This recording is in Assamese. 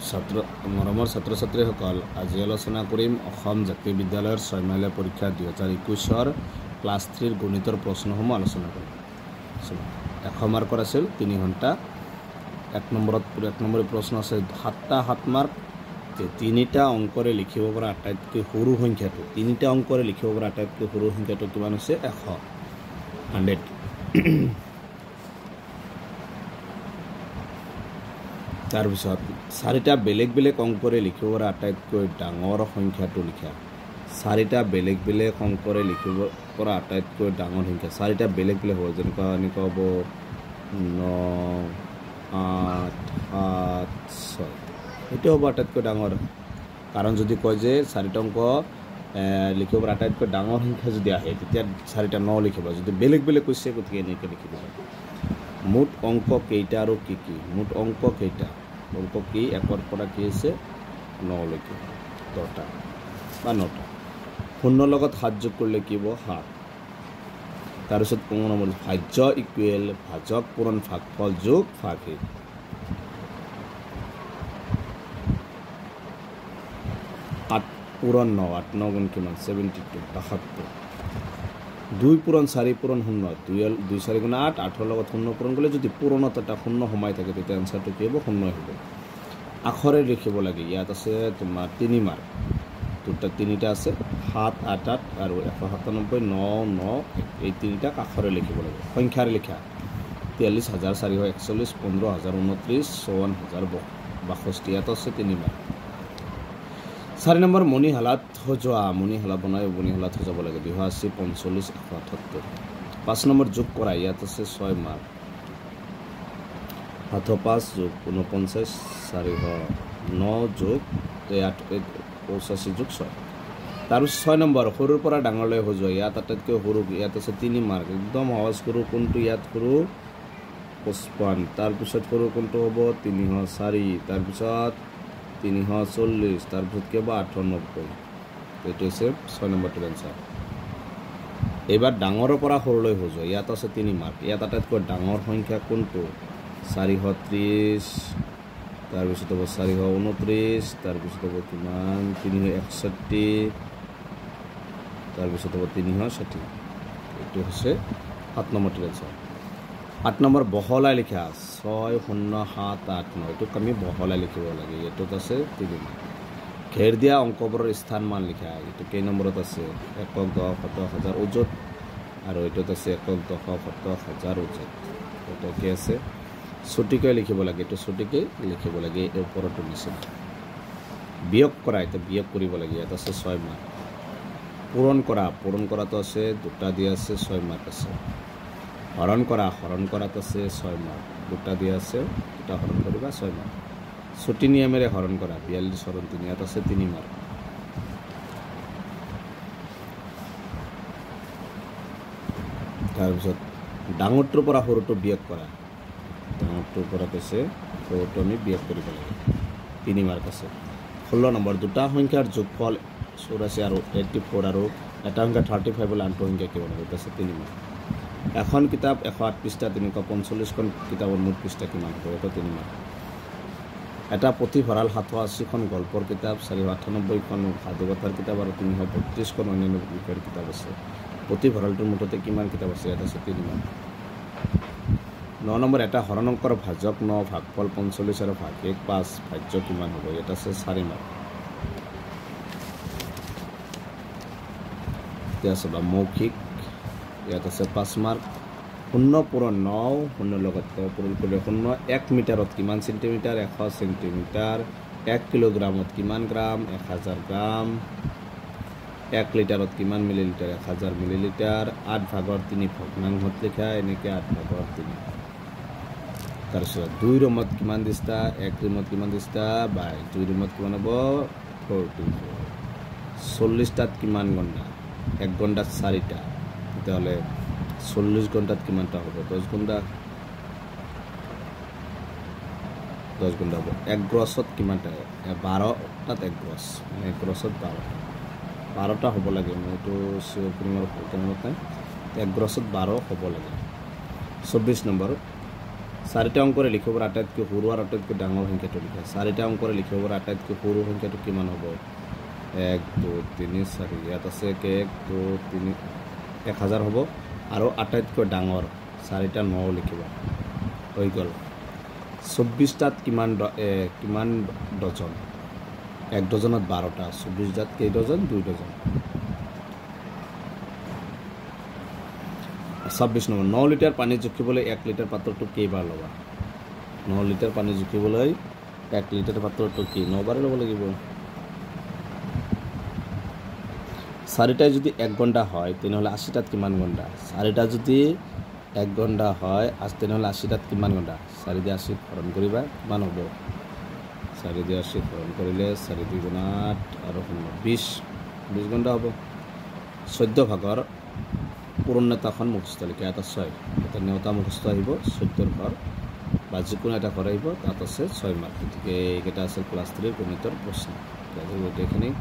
মৰমৰ ছাত্ৰ ছাত্ৰীসকল, আজি আলোচনা কৰিম অসম জাতীয় বিদ্যালয়ৰ 6 মাইলীয়া পৰীক্ষা 2021 ক্লাছ 3 গণিতৰ প্ৰশ্নসমূহ আলোচনা কৰিম। 100 মাৰ্কৰ আছিল 3 ঘণ্টা। 1 নম্বৰ প্ৰশ্ন আছে 7টা 7 মাৰ্ক। 3টা অংকৰে লিখিব পৰা আটাইতকৈ সৰু সংখ্যাটো 3টা অংকৰে লিখিব পৰা আটাইতকৈ সৰু সংখ্যাটো কিমান হৈছে? 100। তাৰপিছত 4টা বেলেগ বেলেগ অংকৰে লিখিব পৰা আটাইতকৈ ডাঙৰ সংখ্যাটো লিখা। 4টা বেলেগ বেলেগ অংকৰে লিখিব পৰা আটাইতকৈ ডাঙৰ সংখ্যা 4টা বেলেগ বেলেগ হ'ব, যেনেকুৱা এনেকুৱা হ'ব 9, 8, 7, 6। এইটো হ'ব আটাইতকৈ ডাঙৰ। কাৰণ যদি কয় যে 4টা অংক লিখিব পৰা আটাইতকৈ ডাঙৰ সংখ্যা যদি আহে, তেতিয়া 4টা 9 লিখিব। যদি বেলেগ বেলেগ কৈছে, গতিকে এনেকৈ লিখিব। মুঠ অংক কেইটা আৰু কি কি? মুঠ অংক কেইটা? অংক কি? 1ৰ পৰা কি আছে 9 লৈকে 10টা বা 9টা। 0 লগত 7 যোগ কৰিলে কি হ'ব? 7। তাৰপিছত 15 নম্বৰ ভাজ্য ইকুৱেল ভাজক পূৰণ ভাগফল যোগ ভাগশেষ। 8 পূৰণ 9, 8 9 গুণ কিমান? 72, 72। 2 পূৰণ 4 পূৰণ 0, 2 4 গুণ 8, 8ৰ লগত 0 পূৰণ কৰিলে যদি পূৰণত এটা 0 সোমাই থাকে, তেতিয়া এনচাৰটো কি হ'ব? 0 হ'ব। আখৰে লিখিব লাগে। ইয়াত আছে তোমাৰ 3 মাৰ্ক। দুটা 3টা আছে 7, 8, 8 আৰু 197, 9, 9। এই 3টাক আখৰে লিখিব লাগে। সংখ্যাৰে লিখা 43,441, 15,029, 54,062। ইয়াত আছে 3 মাৰ্ক। 4 নম্বৰ মণিহালাত সজোৱা। মণিহালা বনাই মণিহালাত সজাব লাগে। 280, 45, 178। 5 নম্বৰ যোগ কৰা। ইয়াত আছে 6 মাৰ্ক। 705 যোগ 49, 409 যোগ 85 যোগ 6। তাৰপিছত 6 নম্বৰ সৰুৰ পৰা ডাঙৰলৈ সজোৱা। ইয়াত আটাইতকৈ সৰু ইয়াত আছে 3 মাৰ্ক। একদম সহজ সৰু কোনটো? ইয়াত সৰু 55। তাৰপিছত সৰু কোনটো হ'ব? 304। তাৰপিছত 340। তাৰপিছত কি হ'ব? 98। এইটো হৈছে 6 নম্বৰটোৰ এনচাৰ। এইবাৰ ডাঙৰৰ পৰা সৰুলৈ সজোৱা। ইয়াত আছে 3 মাৰ্ক। ইয়াত আটাইতকৈ ডাঙৰ সংখ্যা কোনটো? 430। তাৰপিছত হ'ব 429। তাৰপিছত হ'ব কিমান? 361। তাৰপিছত হ'ব 360। এইটো হৈছে 7 নম্বৰটোৰ এনচাৰ। 8 নম্বৰ বহলাই লিখা। 6078 এইটোক আমি বহলাই লিখিব লাগে। এইটোত আছে 3 মাৰ্ক। ঘেৰ দিয়া অংকবোৰৰ স্থান মান লিখা। এইটো কেই নম্বৰত আছে? 1, 10, 10, 1000 ওজত। আৰু এইটোত আছে 1, 10, 10, 1000 ওজত। এইটো কি আছে? চুটিকৈ লিখিব লাগে। এইটো চুটিকৈ লিখিব লাগে। এই ওপৰতো নিচিনা। বিয়োগ কৰা। এতিয়া বিয়োগ কৰিব লাগে। ইয়াত আছে 6 মাৰ্ক। পূৰণ কৰা। পূৰণ কৰাটো আছে 2টা দিয়া আছে 6 মাৰ্ক আছে। হৰণ কৰা। হৰণ কৰাত আছে 6 মাৰ্ক। 2টা দিয়া আছে 2টা হৰণ কৰিবা 6 মাৰ্ক। ছুটি নিয়মেৰে হৰণ কৰা। 42 হৰণ 3। ইয়াত আছে 3 মাৰ্ক। তাৰপিছত ডাঙৰটোৰ পৰা সৰুটো বিয়োগ কৰা। ডাঙৰটোৰ পৰা কৈছে সৰুটো আমি বিয়োগ কৰিব লাগে। 3 মাৰ্ক আছে। 16 নম্বৰ 2টা সংখ্যাৰ যোগফল 84 আৰু 84 আৰু এটা সংখ্যা 35 হ'লে আনটো সংখ্যা কিমান হ'ব? এইটো আছে 3 মাৰ্ক। এখন কিতাপ 108 পৃষ্ঠা, তেনেকুৱা 45খন কিতাপৰ মুঠ পৃষ্ঠা কিমান হ'ব? এইটো 3 মাৰ্ক। এটা পুথিভঁৰাল 780খন গল্পৰ কিতাপ, 498খন সাধুকথাৰ কিতাপ আৰু 332খন অন্যান্য বিষয়ৰ কিতাপ আছে। পুথিভঁৰালটোৰ মুঠতে কিমান কিতাপ আছে? ইয়াত আছে 3 মাৰ্ক। 9 নম্বৰ এটা হৰণ অংকৰ ভাজক 9, ভাগফল 45 আৰু ভাগশেষ 5, ভাজ্য কিমান হ'ব? ইয়াত আছে 4 মাৰ্ক। এতিয়া আছে মৌখিক। ইয়াত আছে 5 মাৰ্ক। 0 পূৰণ 9, 0 লগত পূৰণ কৰিলে 0। 1 মিটাৰত কিমান চেণ্টিমিটাৰ? 100 চেণ্টিমিটাৰ। 1 কিলোগ্ৰামত কিমান গ্ৰাম? 1000 গ্ৰাম। 1 লিটাৰত কিমান মিলিলিটাৰ? 1000 মিলিলিটাৰ। 8/3 ভগ্নাংশত লিখা। এনেকৈ 8/3। তাৰপিছত 2 ৰুমত কিমান দিস্তা? 1 ৰুমত কিমান দিস্তা? 22। 2 ৰুমত কিমান হ'ব? 44। 40টাত কিমান ঘণ্টা? 1 ঘণ্টাত 4টা। তেতিয়াহ'লে 40 ঘণ্টাত কিমানটা হ'ব? 10 ঘণ্টা। 10 ঘণ্টা হ'ব। 1 গ্ৰছত কিমানটা? 12টাত 1 গ্ৰছ। 1 গ্ৰছত 12টা হ'ব লাগে। মই এইটো মনত নাই। 1 গ্ৰছত 12 হ'ব লাগে। 24 নম্বৰ চাৰিটা অংকৰে লিখিব পৰা আটাইতকৈ সৰু আৰু আটাইতকৈ ডাঙৰ সংখ্যাটো লিখা চাৰিটা অংকৰে লিখিব পৰা আটাইতকৈ সৰু সংখ্যাটো কিমান হ'ব 1 2 3 4 ইয়াত আছে 1 2 3 1000 হ'ব আৰু আটাইতকৈ ডাঙৰ চাৰিটা 9 লিখিবা হৈ গ'ল 24টাত কিমান ডজন 1 ডজনত 12টা 24টাত কেই ডজন 2 ডজন 26 নম্বৰ 9 লিটাৰ পানী জুখিবলৈ 1 লিটাৰ পাত্ৰটো কেইবাৰ ল'বা 9 লিটাৰ পানী জুখিবলৈ 1 লিটাৰ পাত্ৰটো কি 9 বাৰ ল'ব লাগিব চাৰিটাই যদি 1 ঘণ্টা হয় তেনেহ'লে 80টাত কিমান ঘণ্টা চাৰিটা যদি 1 ঘণ্টা হয় তেনেহ'লে 80টাত কিমান ঘণ্টা 4 দিয়ে 80 হৰণ কৰিবা কিমান হ'ব 4 দিয়ে 80 হৰণ কৰিলে 4 2 গুণ 8 আৰু 20 ঘণ্টা হ'ব 14 ভাগৰ পূৰণ নেতাখন মুখস্থ লিখা এটা 6 এটা নেওতা মুখস্থ আহিব 14ৰ ঘৰ বা যিকোনো এটা ঘৰ আহিব তাত আছে 6 মাৰ্ক গতিকে এইকেইটা আছে ক্লাছ 3 গণিতৰ প্ৰশ্ন এইখিনি